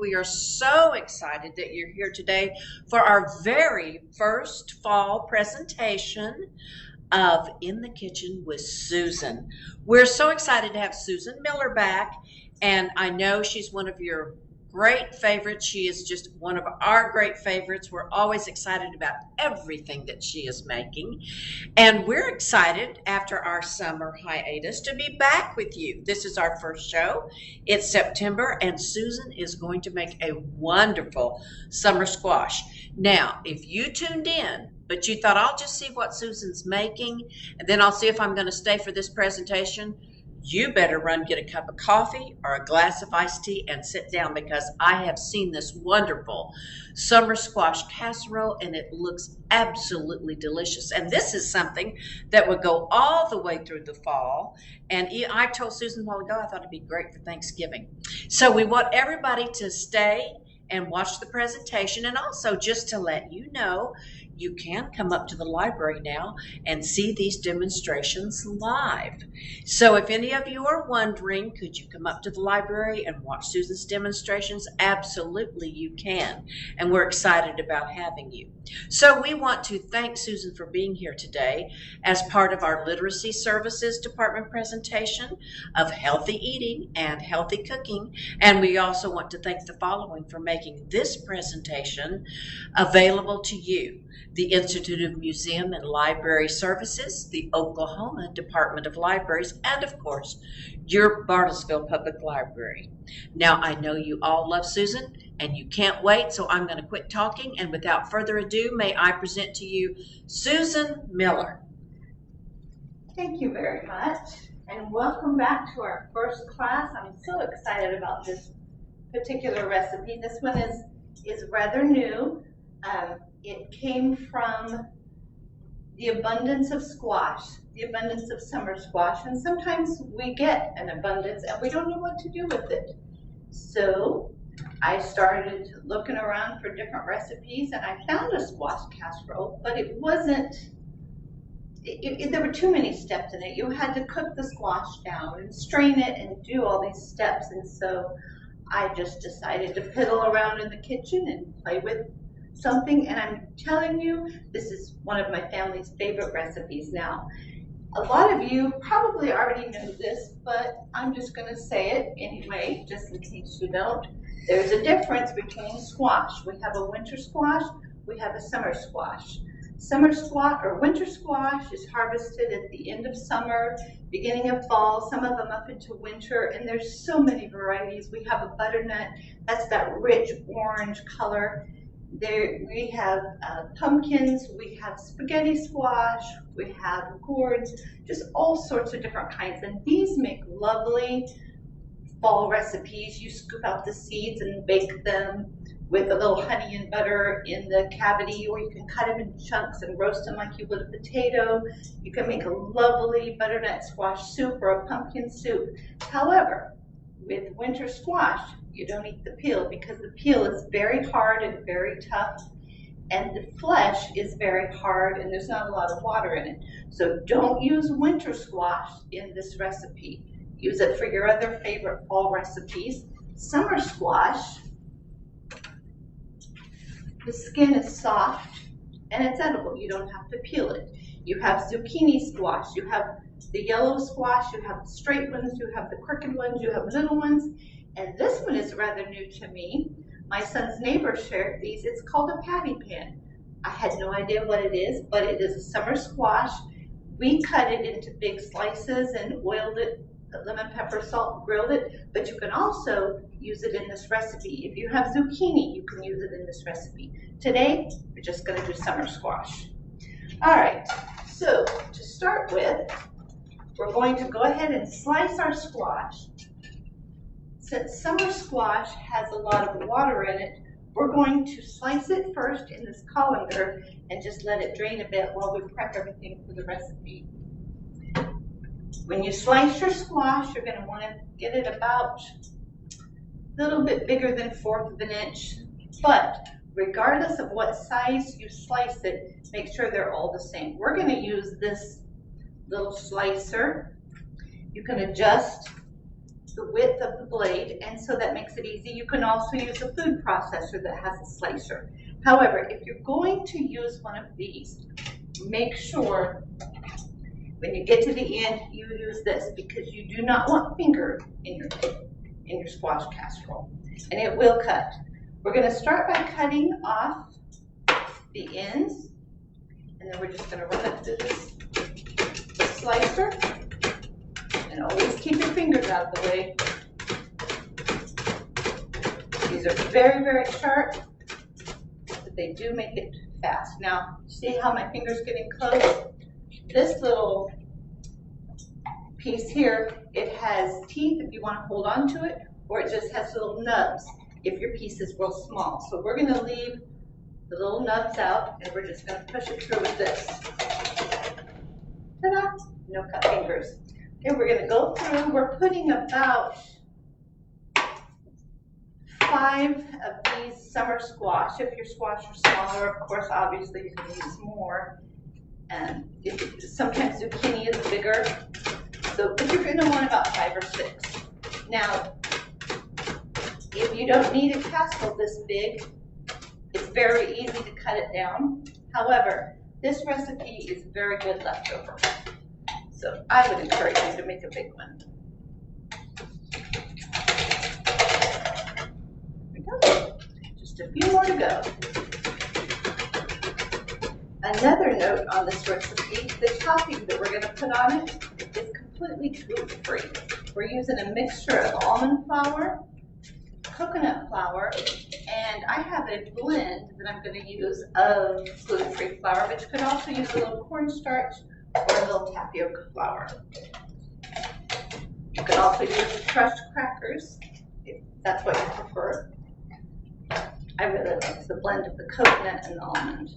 We are so excited that you're here today for our very first fall presentation of In the Kitchen with Susan. We're so excited to have Susan Miller back, and I know she's one of your great favorites. She is just one of our great favorites. We're always excited about everything that she is making, and we're excited after our summer hiatus to be back with you. This is our first show. It's September, and Susan is going to make a wonderful summer squash. Now, if you tuned in but you thought, I'll just see what Susan's making, and then I'll see if I'm going to stay for this presentation, you better run get a cup of coffee or a glass of iced tea and sit down, because I have seen this wonderful summer squash casserole and it looks absolutely delicious. And this is something that would go all the way through the fall. And I told Susan a while ago, I thought it'd be great for Thanksgiving. So we want everybody to stay and watch the presentation, and also just to let you know, you can come up to the library now and see these demonstrations live. So if any of you are wondering, could you come up to the library and watch Susan's demonstrations? Absolutely you can, and we're excited about having you. So we want to thank Susan for being here today as part of our Literacy Services Department presentation of healthy eating and healthy cooking, and we also want to thank the following for making this presentation available to you: the Institute of Museum and Library Services, the Oklahoma Department of Libraries, and of course, your Bartlesville Public Library. Now, I know you all love Susan and you can't wait, so I'm going to quit talking, and without further ado, may I present to you Susan Miller. Thank you very much, and welcome back to our first class. I'm so excited about this particular recipe. This one is rather new. It came from the abundance of squash, the abundance of summer squash, and sometimes we get an abundance and we don't know what to do with it. So I started looking around for different recipes, and I found a squash casserole, but it wasn't, there were too many steps in it. You had to cook the squash down and strain it and do all these steps, and so I just decided to piddle around in the kitchen and play with something, and I'm telling you, this is one of my family's favorite recipes. Now, a lot of you probably already know this, but I'm just going to say it anyway, just in case you don't. There's a difference between squash. We have a winter squash, we have a summer squash. Summer squash or winter squash is harvested at the end of summer, beginning of fall, some of them up into winter, and there's so many varieties. We have a butternut, that's that rich orange color. There we have pumpkins, we have spaghetti squash, we have gourds, just all sorts of different kinds. And these make lovely fall recipes. You scoop out the seeds and bake them with a little honey and butter in the cavity, or you can cut them in chunks and roast them like you would a potato. You can make a lovely butternut squash soup or a pumpkin soup. However, with winter squash, you don't eat the peel, because the peel is very hard and very tough, and the flesh is very hard, and there's not a lot of water in it. So don't use winter squash in this recipe. Use it for your other favorite fall recipes. Summer squash, the skin is soft and it's edible. You don't have to peel it. You have zucchini squash, you have the yellow squash, you have the straight ones, you have the crooked ones, you have little ones. And this one is rather new to me. My son's neighbor shared these. It's called a patty pan. I had no idea what it is, but it is a summer squash. We cut it into big slices and oiled it, lemon, pepper, salt, grilled it, but you can also use it in this recipe. If you have zucchini, you can use it in this recipe. Today, we're just gonna do summer squash. All right, so to start with, we're going to go ahead and slice our squash. Since summer squash has a lot of water in it, we're going to slice it first in this colander and just let it drain a bit while we prep everything for the recipe. When you slice your squash, you're going to want to get it about a little bit bigger than 1/4 of an inch, but regardless of what size you slice it, make sure they're all the same. We're going to use this little slicer. You can adjust the width of the blade, and so that makes it easy. You can also use a food processor that has a slicer. However, if you're going to use one of these, make sure when you get to the end, you use this, because you do not want finger in your squash casserole, and it will cut. We're going to start by cutting off the ends, and then we're just going to run it through this slicer, and always keep your fingers out of the way. These are very, very sharp, but they do make it fast. Now, see how my finger's getting close? This little piece here, it has teeth if you want to hold on to it, or it just has little nubs if your piece is real small. So we're going to leave the little nubs out, and we're just going to push it through with this. Ta-da! No cut fingers. Okay, we're going to go through. We're putting about 5 of these summer squash. If your squash are smaller, of course, obviously you can use more. And sometimes zucchini is bigger. So, but you're going to want about 5 or 6. Now, if you don't need a casserole this big, it's very easy to cut it down. However, this recipe is very good leftover. So I would encourage you to make a big one. There we go. Just a few more to go. Another note on this recipe, the topping that we're going to put on it is completely gluten-free. We're using a mixture of almond flour, coconut flour, and I have a blend that I'm going to use of gluten-free flour, but you could also use a little cornstarch or a little tapioca flour. You could also use crushed crackers if that's what you prefer. I really like the blend of the coconut and the almond.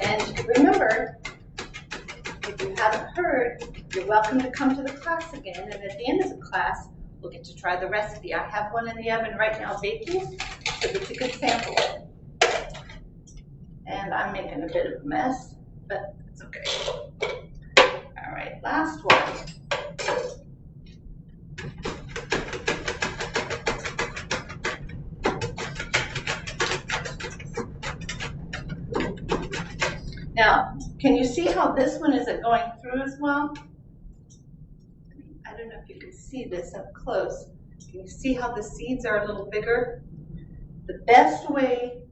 And remember, if you haven't heard, you're welcome to come to the class again, and at the end of the class, we'll get to try the recipe. I have one in the oven right now baking, so that you can sample it. And I'm making a bit of a mess, but it's okay. All right, last one. Now, can you see how this one isn't going through as well? I don't know if you can see this up close. Can you see how the seeds are a little bigger? The best way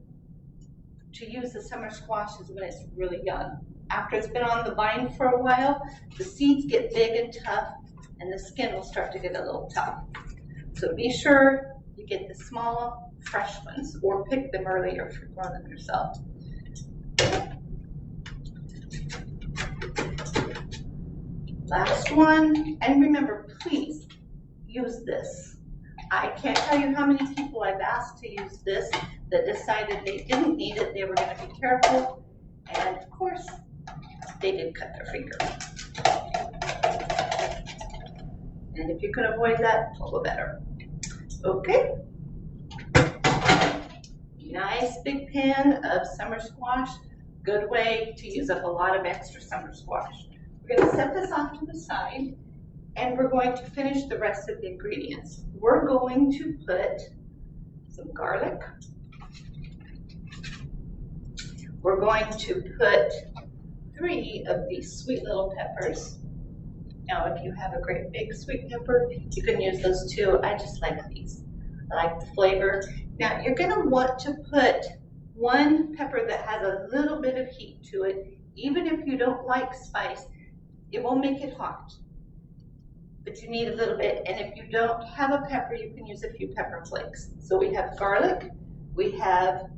to use the summer squash is when it's really young. After it's been on the vine for a while, the seeds get big and tough, and the skin will start to get a little tough. So be sure you get the small, fresh ones, or pick them earlier if you're growing them yourself. Last one, and remember, please use this. I can't tell you how many people I've asked to use this that decided they didn't need it, they were going to be careful, and of course, they did cut their finger. And if you could avoid that, all the better. Okay. Nice big pan of summer squash. Good way to use up a lot of extra summer squash. We're going to set this off to the side, and we're going to finish the rest of the ingredients. We're going to put some garlic. We're going to put 3 of these sweet little peppers. Now, if you have a great big sweet pepper, you can use those too. I just like these. I like the flavor. Now, you're going to want to put 1 pepper that has a little bit of heat to it. Even if you don't like spice, it won't make it hot, but you need a little bit. And if you don't have a pepper, you can use a few pepper flakes. So we have garlic, we have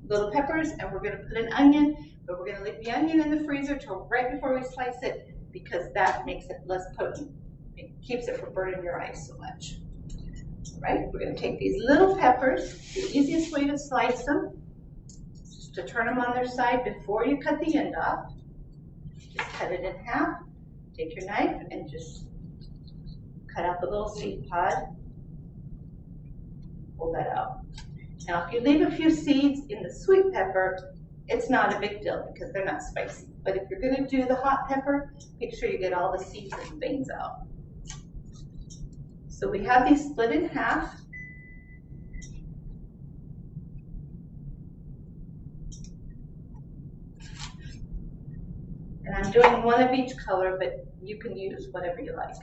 little peppers, and we're going to put an onion, but we're going to leave the onion in the freezer till right before we slice it, because that makes it less potent. It keeps it from burning your eyes so much. All right, we're going to take these little peppers. The easiest way to slice them is just to turn them on their side before you cut the end off. Just cut it in half. Take your knife and just cut out the little seed pod. Pull that out. Now, if you leave a few seeds in the sweet pepper, it's not a big deal because they're not spicy. But if you're gonna do the hot pepper, make sure you get all the seeds and veins out. So we have these split in half. And I'm doing one of each color, but you can use whatever you like.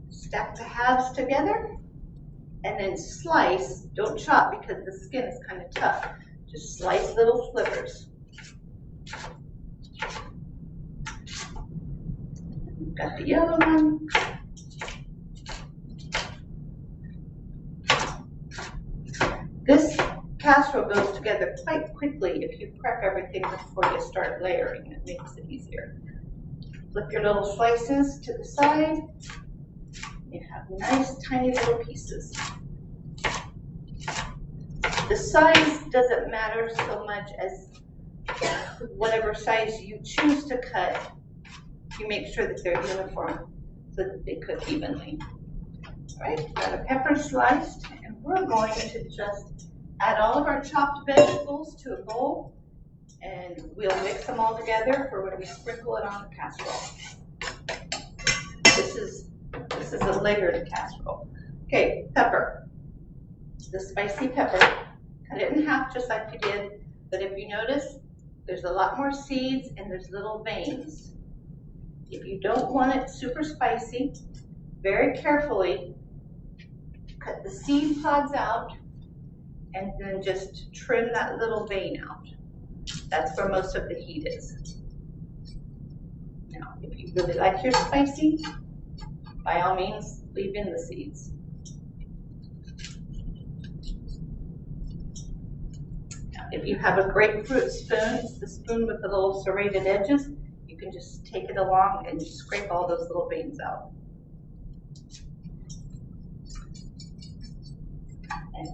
Stack the halves together and then slice. Don't chop because the skin is kind of tough. Just slice little slivers. We've got the yellow one. This casserole goes together quite quickly if you prep everything before you start layering. It makes it easier. Flip your little slices to the side. You have nice tiny little pieces. The size doesn't matter so much as whatever size you choose to cut, you make sure that they're uniform so that they cook evenly. All right, got a pepper sliced, and we're going to just add all of our chopped vegetables to a bowl, and we'll mix them all together for when we sprinkle it on the casserole. This is a layered casserole. Okay, pepper. The spicy pepper. Cut it in half just like you did, but if you notice, there's a lot more seeds and there's little veins. If you don't want it super spicy, very carefully cut the seed pods out and then just trim that little vein out. That's where most of the heat is. Now, if you really like your spicy, by all means, leave in the seeds. Now, if you have a grapefruit spoon, it's the spoon with the little serrated edges, you can just take it along and scrape all those little veins out.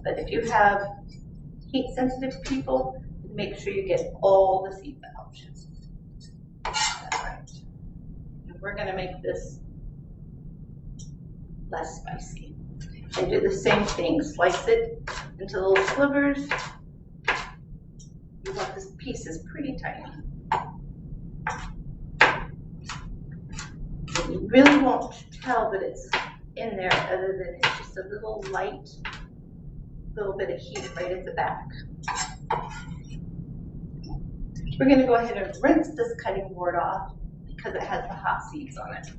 But if you have heat sensitive people, make sure you get all the seeds out. All right. And we're going to make this less spicy. And do the same thing. Slice it into little slivers. You want this piece is pretty tiny. And you really won't tell that it's in there other than it's just a little light, little bit of heat right at the back. We're going to go ahead and rinse this cutting board off because it has the hot seeds on it.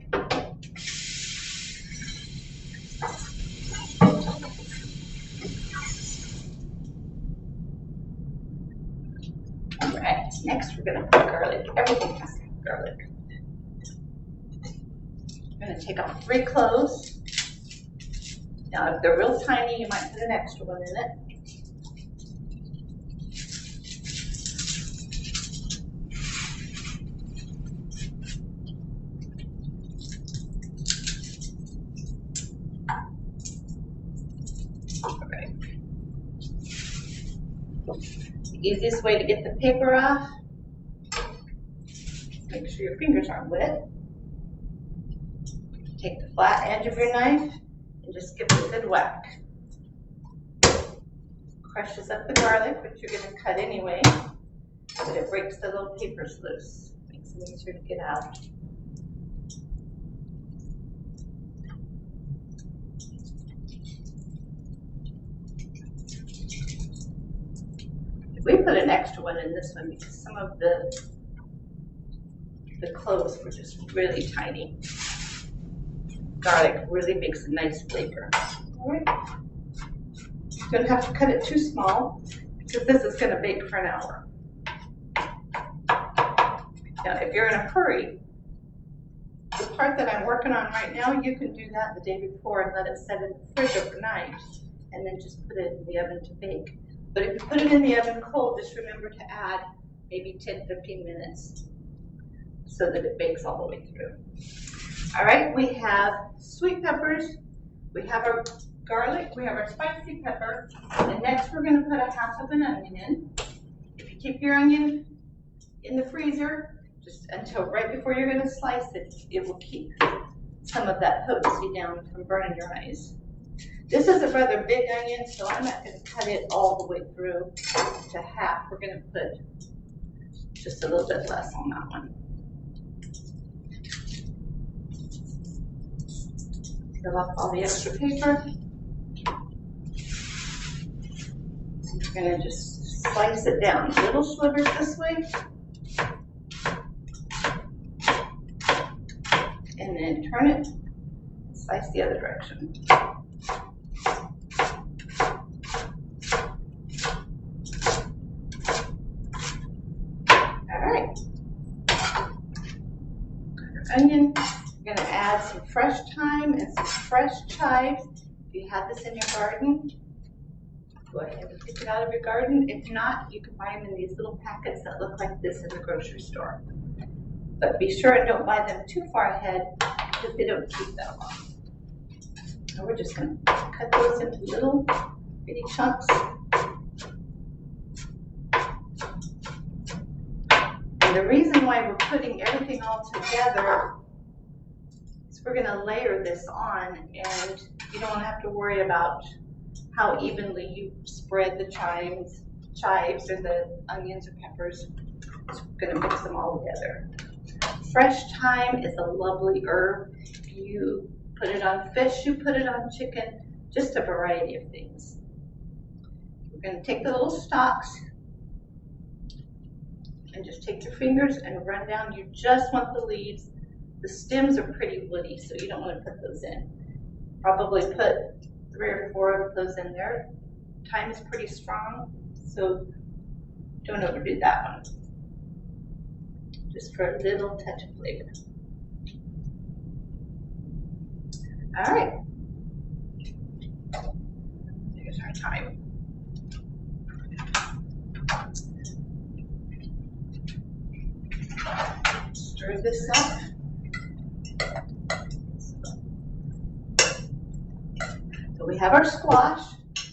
All right, next we're going to put garlic. Everything has to have garlic. I'm going to take off 3 cloves. Now, if they're real tiny, you might put an extra one in it. The easiest way to get the paper off, make sure your fingers aren't wet. Take the flat edge of your knife and just give it a good whack. Crushes up the garlic, which you're going to cut anyway, but it breaks the little papers loose. Makes it easier to get out. We put an extra one in this one because some of the cloves were just really tiny. Garlic really makes a nice flavor. All right. You don't have to cut it too small because this is going to bake for an hour. Now, if you're in a hurry, the part that I'm working on right now, you can do that the day before and let it set in the fridge overnight and then just put it in the oven to bake. But if you put it in the oven cold, just remember to add maybe 10-15 minutes so that it bakes all the way through. All right, we have sweet peppers, we have our garlic, we have our spicy pepper, and next we're going to put 1/2 of an onion in. If you keep your onion in the freezer, just until right before you're going to slice it, it will keep some of that potency down from burning your eyes. This is a rather big onion, so I'm not going to cut it all the way through to half. We're going to put just a little bit less on that one. Peel off all the extra paper. We're going to just slice it down little slivers this way. And then turn it, slice the other direction. All right. Onion. We're going to add some fresh thyme and some fresh chives. If you have this in your garden, go ahead and pick it out of your garden. If not, you can buy them in these little packets that look like this in the grocery store. But be sure and don't buy them too far ahead because they don't keep that long. So we're just going to cut those into little bitty chunks. And the reason why we're putting everything all together is we're going to layer this on, and you don't have to worry about how evenly you spread the chives or the onions or peppers. So we're going to mix them all together. Fresh thyme is a lovely herb. You put it on fish, you put it on chicken, just a variety of things. We're going to take the little stalks and just take your fingers and run down. You just want the leaves. The stems are pretty woody, so you don't want to put those in. Probably put 3 or 4 of those in there. Thyme is pretty strong, so don't overdo that one. Just for a little touch of flavor. All right. Here's our thyme. Stir this up. So we have our squash,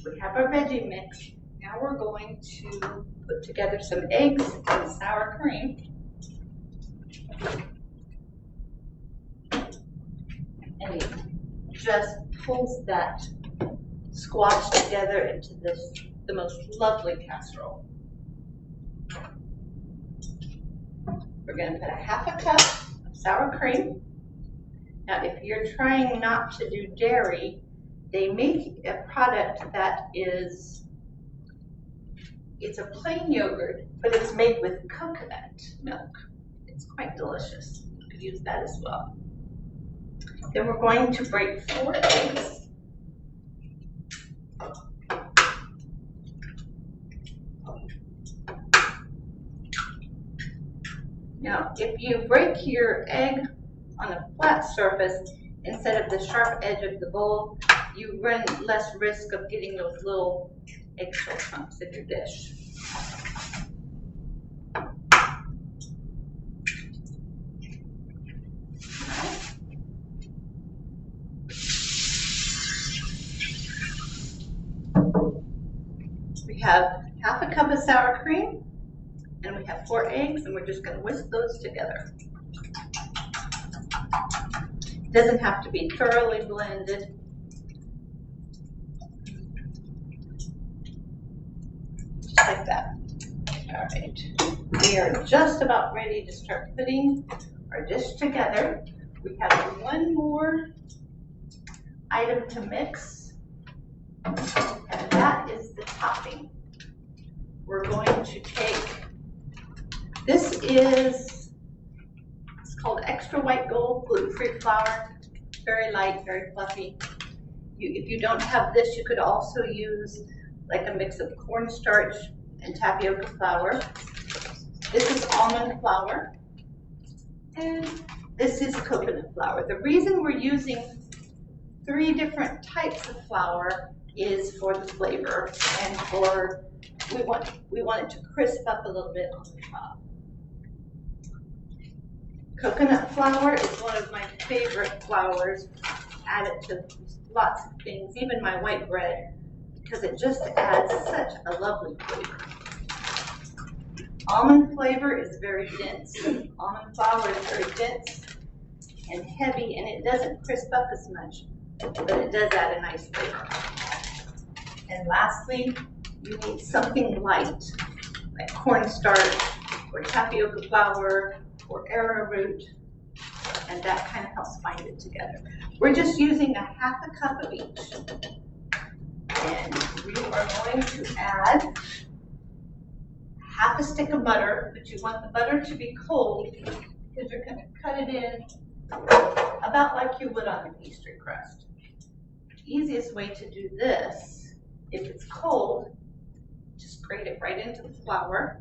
we have our veggie mix. Now we're going to put together some eggs and sour cream. And it just pulls that squash together into the most lovely casserole. We're going to put a ½ cup of sour cream. Now, if you're trying not to do dairy, they make a product that it's a plain yogurt, but it's made with coconut milk. It's quite delicious. You could use that as well. Then we're going to break 4 eggs. Now, if you break your egg on a flat surface instead of the sharp edge of the bowl, you run less risk of getting those little eggshell chunks in your dish. We have ½ cup of sour cream, and we have 4 eggs, and we're just going to whisk those together. It doesn't have to be thoroughly blended. Just like that. All right. We are just about ready to start putting our dish together. We have one more item to mix, and that is the topping. We're going to take, it's called Extra White Gold gluten-free flour. Very light, very fluffy. If you don't have this, you could also use like a mix of cornstarch and tapioca flour. This is almond flour, and this is coconut flour. The reason we're using 3 different types of flour is for the flavor and for we want it to crisp up a little bit on the top. Coconut flour is one of my favorite flours. Add it to lots of things, even my white bread, because it just adds such a lovely flavor. Almond flavor is very dense. Almond flour is very dense and heavy, and it doesn't crisp up as much. but it does add a nice flavor. And lastly, you need something light, like cornstarch or tapioca flour or arrowroot, and that kind of helps bind it together. We're just using a half a cup of each. And we are going to add half a stick of butter, but you want the butter to be cold because you're going to cut it in about like you would on a pastry crust. The easiest way to do this, if it's cold, just grate it right into the flour.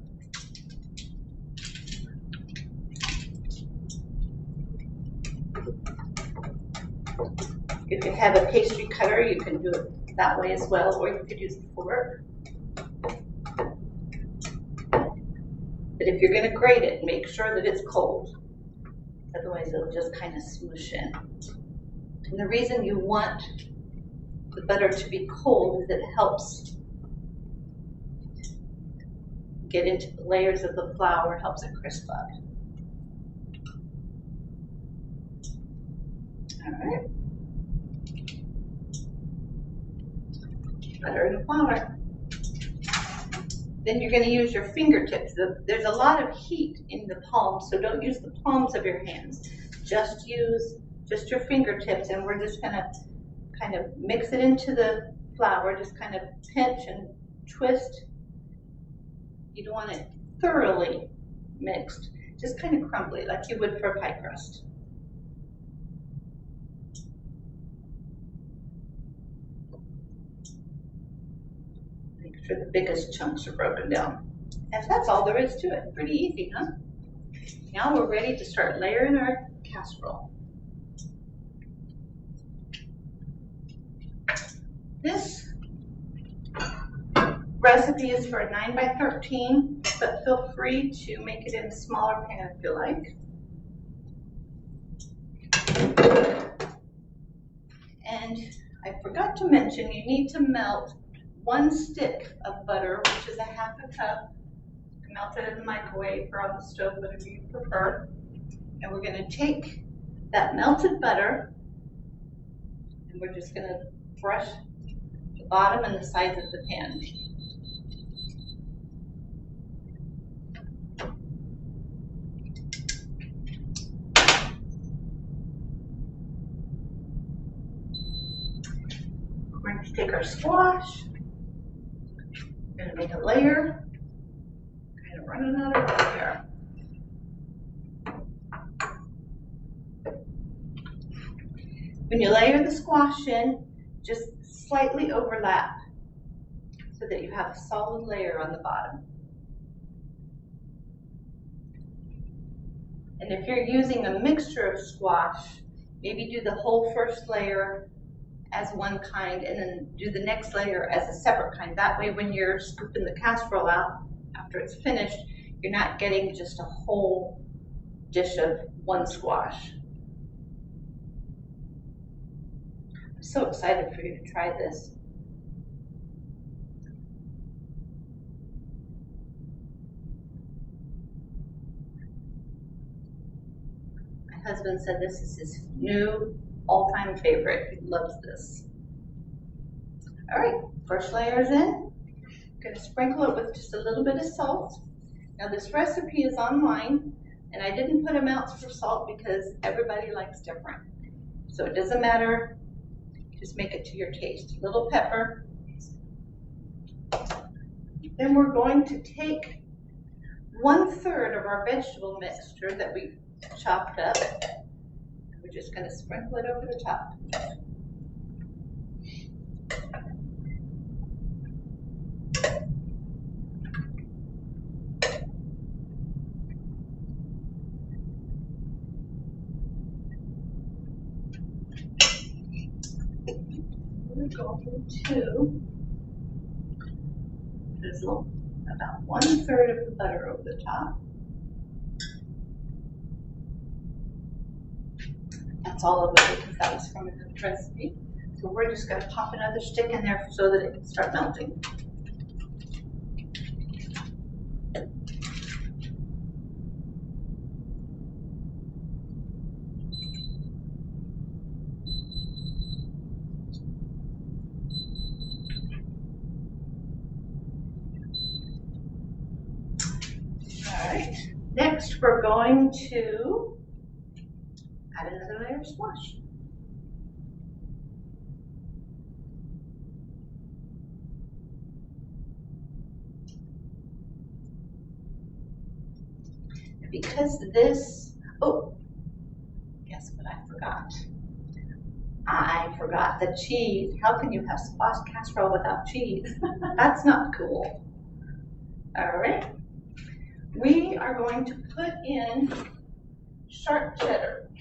If you have a pastry cutter, you can do it that way as well, or you could use a fork. But if you're going to grate it, make sure that it's cold. Otherwise, it'll just kind of smoosh in. And the reason you want the butter to be cold is it helps get into the layers of the flour, helps it crisp up. All right. Butter and flour. Then you're going to use your fingertips. There's a lot of heat in the palms, so don't use the palms of your hands. Just use your fingertips, and we're just going to kind of mix it into the flour, just kind of pinch and twist. You don't want it thoroughly mixed, just kind of crumbly like you would for a pie crust. Make sure the biggest chunks are broken down. And that's all there is to it. Pretty easy, huh? Now we're ready to start layering our casserole. This recipe is for a 9 by 13, but feel free to make it in a smaller pan if you like. And I forgot to mention, you need to melt 1 stick of butter, which is a half a cup. Melt it in the microwave or on the stove, whatever you prefer. And we're going to take that melted butter and we're just going to brush the bottom and the sides of the pan. We're going to take our squash, we're going to make a layer, kind of running out of room here. When you layer the squash in, just slightly overlap so that you have a solid layer on the bottom. And if you're using a mixture of squash, maybe do the whole first layer as one kind and then do the next layer as a separate kind. That way when you're scooping the casserole out after it's finished, you're not getting just a whole dish of one squash. I'm so excited for you to try this. My husband said this is his new all-time favorite. He loves this. All right, first layer is in. I'm going to sprinkle it with just a little bit of salt. Now this recipe is online, and I didn't put amounts for salt because everybody likes different. So it doesn't matter, just make it to your taste. A little pepper. Then we're going to take 1/3 of our vegetable mixture that we chopped up. We're just going to sprinkle it over the top. We're going to drizzle about 1/3 of the butter over the top. That's all of it because that was from another recipe. So we're just going to pop another stick in there so that it can start melting. Next, we're going to add another layer of squash. Because this, oh, guess what I forgot? I forgot the cheese. How can you have squash casserole without cheese? That's not cool. All right. We are going to put in sharp cheddar.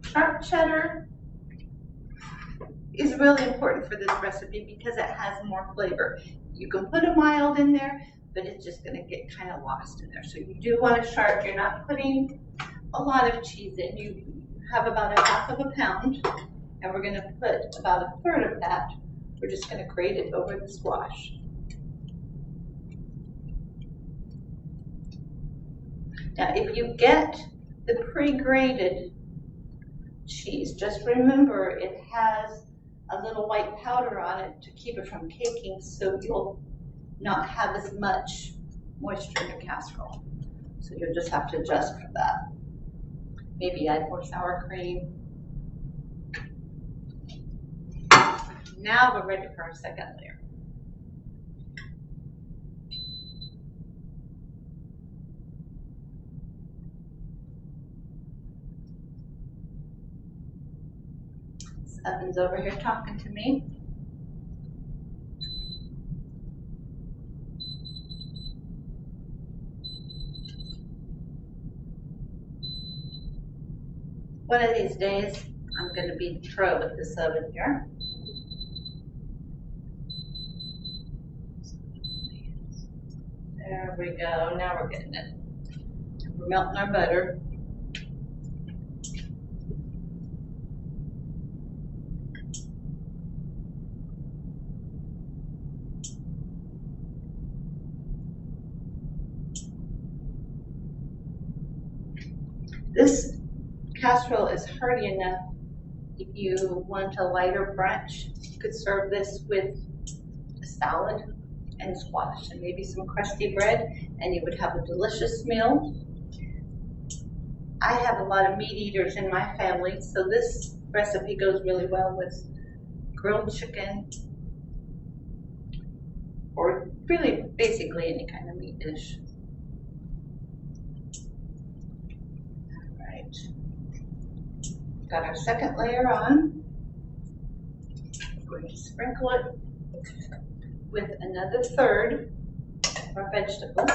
Sharp cheddar is really important for this recipe because it has more flavor. You can put a mild in there, but it's just going to get kind of lost in there. So you do want a sharp. You're not putting a lot of cheese in. You have about 1/2 pound, and we're going to put about 1/3 of that. We're just going to grate it over the squash. Now, if you get the pre-grated cheese, just remember it has a little white powder on it to keep it from caking, so you'll not have as much moisture in your casserole. So you'll just have to adjust for that. Maybe add more sour cream. Now we're ready for our second layer. Evan's over here talking to me. One of these days, I'm going to be pro with this oven here. There we go. Now we're getting it. We're melting our butter. This casserole is hearty enough. If you want a lighter brunch, you could serve this with a salad and squash and maybe some crusty bread, and you would have a delicious meal. I have a lot of meat eaters in my family, so this recipe goes really well with grilled chicken or really basically any kind of meat dish. Got our second layer on. We're going to sprinkle it with another 1/3 of our vegetables.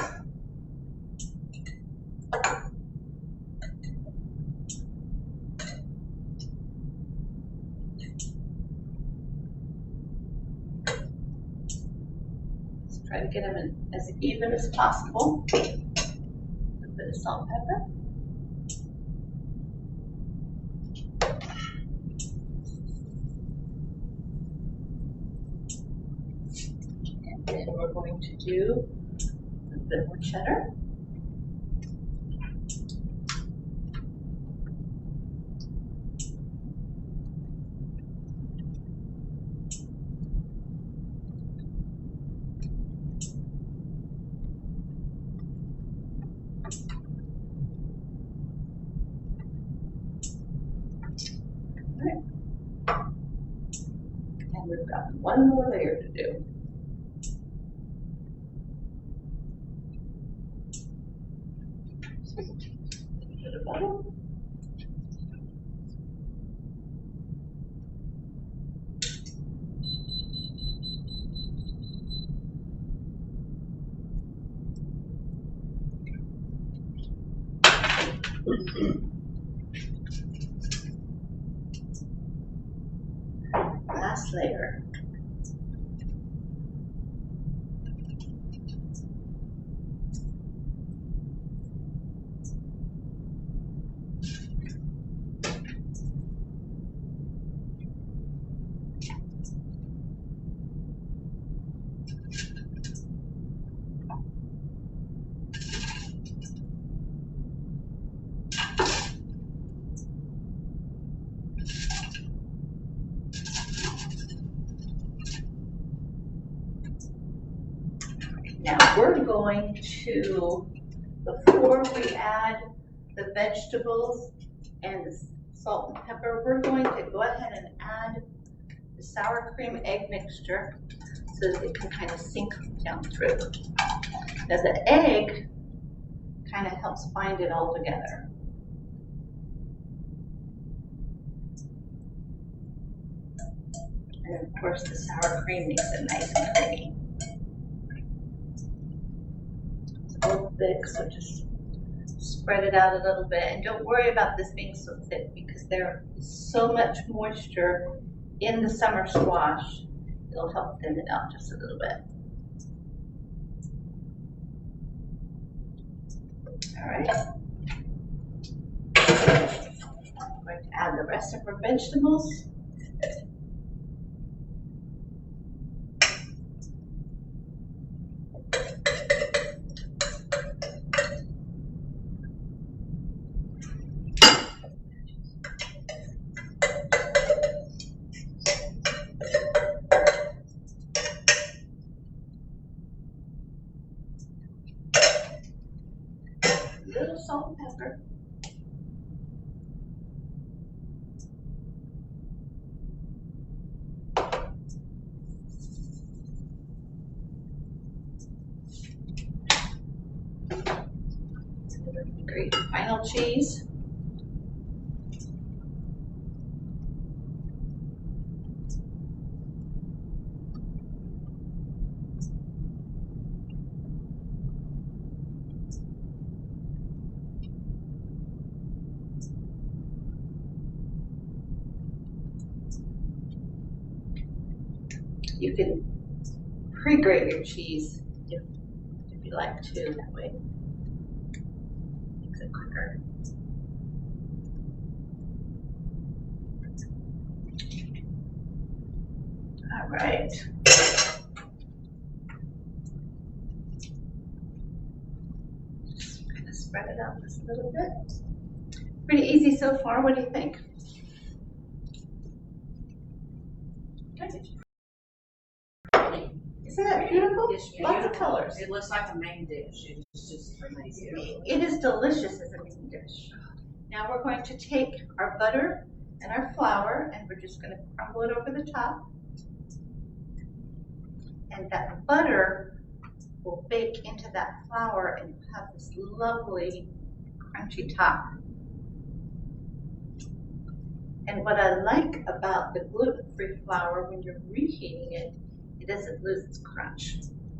Let's try to get them in as even as possible. A bit of salt and pepper. And we're going to do a bit more cheddar. All right. And we've got one more layer to do. Last layer. Now we're going to before we add the vegetables and the salt and pepper, we're going to go ahead and add the sour cream egg mixture so that it can kind of sink down through. Now the egg kind of helps bind it all together. And of course the sour cream makes it nice and creamy. It's a little thick, so just spread it out a little bit. And don't worry about this being so thick because there is so much moisture in the summer squash. It'll help thin it out just a little bit. All right. I'm going to add the rest of our vegetables. Little salt and pepper. Great final cheese. You can pre-grate your cheese if you like to, that way it makes it quicker. All right. Just kind of spread it out just a little bit. Pretty easy so far. What do you think? Isn't that beautiful? Lots of colors. It looks like a main dish. It's just amazing. It is delicious as a main dish. Now we're going to take our butter and our flour and we're just going to crumble it over the top. And that butter will bake into that flour and you'll have this lovely crunchy top. And what I like about the gluten-free flour, when you're reheating it, it doesn't lose its crunch.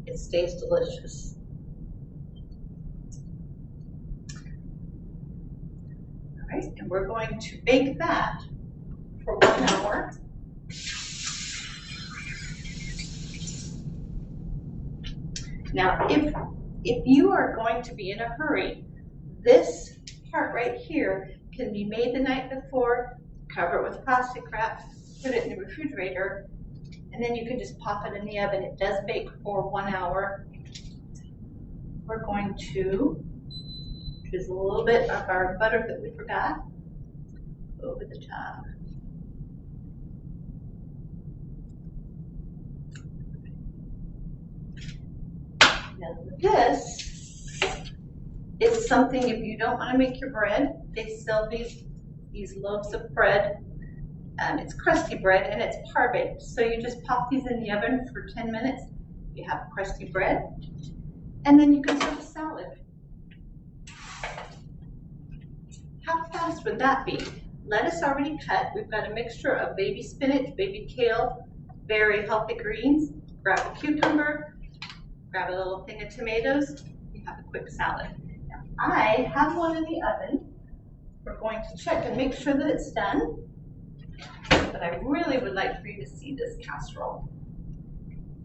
It stays delicious. All right, and we're going to bake that for 1 hour. Now, if you are going to be in a hurry, this part right here can be made the night before, cover it with plastic wrap, put it in the refrigerator, and then you can just pop it in the oven. It does bake for 1 hour. We're going to drizzle a little bit of our butter that we forgot over the top. Now this is something, if you don't want to make your bread, they sell these loaves of bread. It's crusty bread and it's par baked. So you just pop these in the oven for 10 minutes. You have crusty bread, and then you can serve a salad. How fast would that be? Lettuce already cut. We've got a mixture of baby spinach, baby kale, very healthy greens. Grab a cucumber, grab a little thing of tomatoes. You have a quick salad. Now, I have one in the oven. We're going to check and make sure that it's done. But I really would like for you to see this casserole.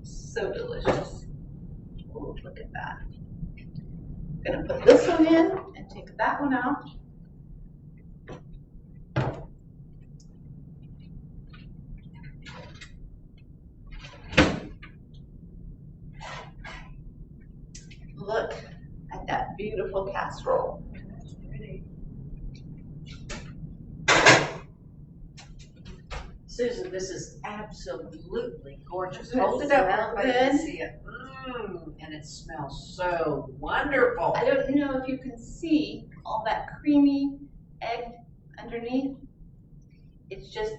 So delicious. Oh, look at that. I'm gonna put this one in and take that one out. Look at that beautiful casserole. Susan, this is absolutely gorgeous. Does it Hold it up, smell everybody can good? see it. And it smells so wonderful. I don't know if you can see all that creamy egg underneath. It's just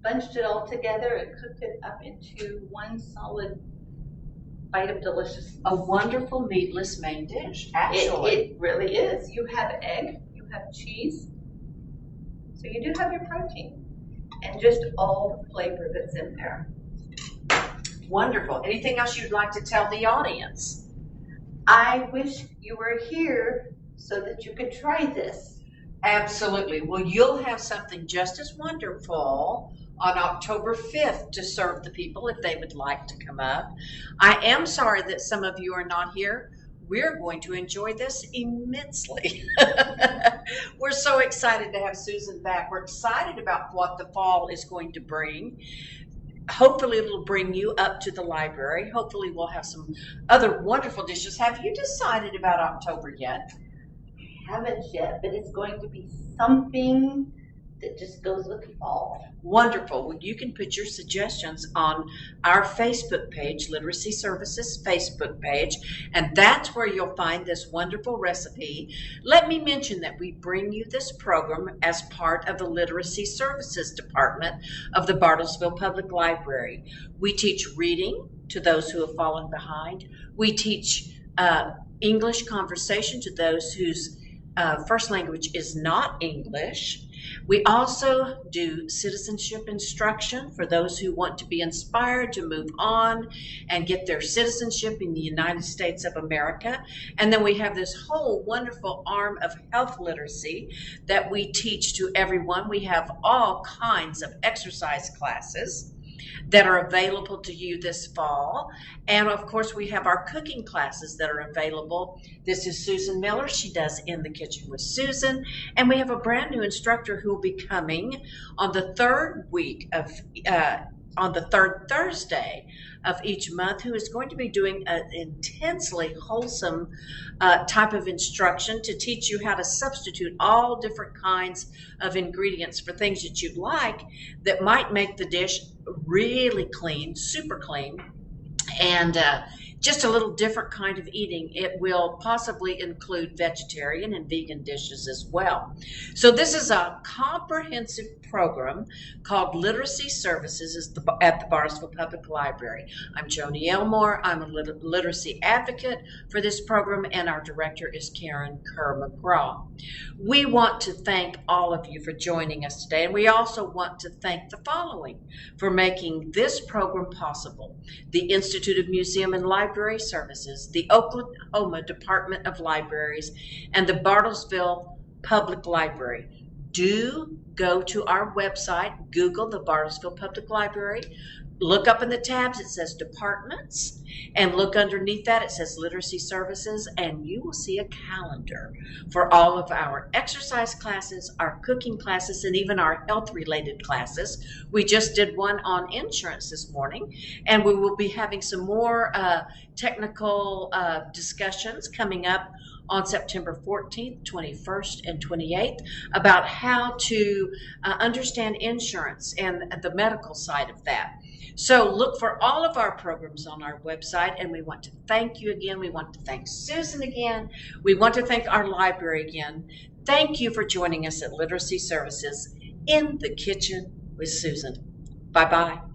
bunched it all together and cooked it up into one solid bite of delicious. A wonderful meatless main dish, actually. It really is. You have egg, you have cheese, so you do have your protein, and just all the flavor that's in there. Wonderful. Anything else you'd like to tell the audience? I wish you were here so that you could try this. Absolutely. Well, you'll have something just as wonderful on October 5th to serve the people if they would like to come up. I am sorry that some of you are not here. We're going to enjoy this immensely. We're so excited to have Susan back. We're excited about what the fall is going to bring. Hopefully it'll bring you up to the library. Hopefully we'll have some other wonderful dishes. Have you decided about October yet? Haven't yet, but it's going to be something that just goes with fall. Wonderful. Well, you can put your suggestions on our Facebook page, Literacy Services Facebook page, and that's where you'll find this wonderful recipe. Let me mention that we bring you this program as part of the Literacy Services Department of the Bartlesville Public Library. We teach reading to those who have fallen behind. We teach English conversation to those whose first language is not English. We also do citizenship instruction for those who want to be inspired to move on and get their citizenship in the United States of America. And then we have this whole wonderful arm of health literacy that we teach to everyone. We have all kinds of exercise classes that are available to you this fall. And of course, we have our cooking classes that are available. This is Susan Miller. She does In the Kitchen with Susan. And we have a brand new instructor who will be coming on the third Thursday of each month, who is going to be doing an intensely wholesome type of instruction to teach you how to substitute all different kinds of ingredients for things that you'd like that might make the dish really clean, super clean, and just a little different kind of eating. It will possibly include vegetarian and vegan dishes as well. So this is a comprehensive program called Literacy Services at the Bartlesville Public Library. I'm Joni Elmore. I'm a literacy advocate for this program, and our director is Karen Kerr-McGraw. We want to thank all of you for joining us today, and we also want to thank the following for making this program possible: the Institute of Museum and Library Services, the Oklahoma Department of Libraries, and the Bartlesville Public Library. Do go to our website, Google the Bartlesville Public Library, look up in the tabs, it says departments, and look underneath that, it says literacy services, and you will see a calendar for all of our exercise classes, our cooking classes, and even our health related classes. We just did one on insurance this morning, and we will be having some more technical discussions coming up on September 14th, 21st, and 28th about how to understand insurance and the medical side of that. So look for all of our programs on our website, and we want to thank you again. We want to thank Susan again. We want to thank our library again. Thank you for joining us at Literacy Services in the Kitchen with Susan. Bye-bye.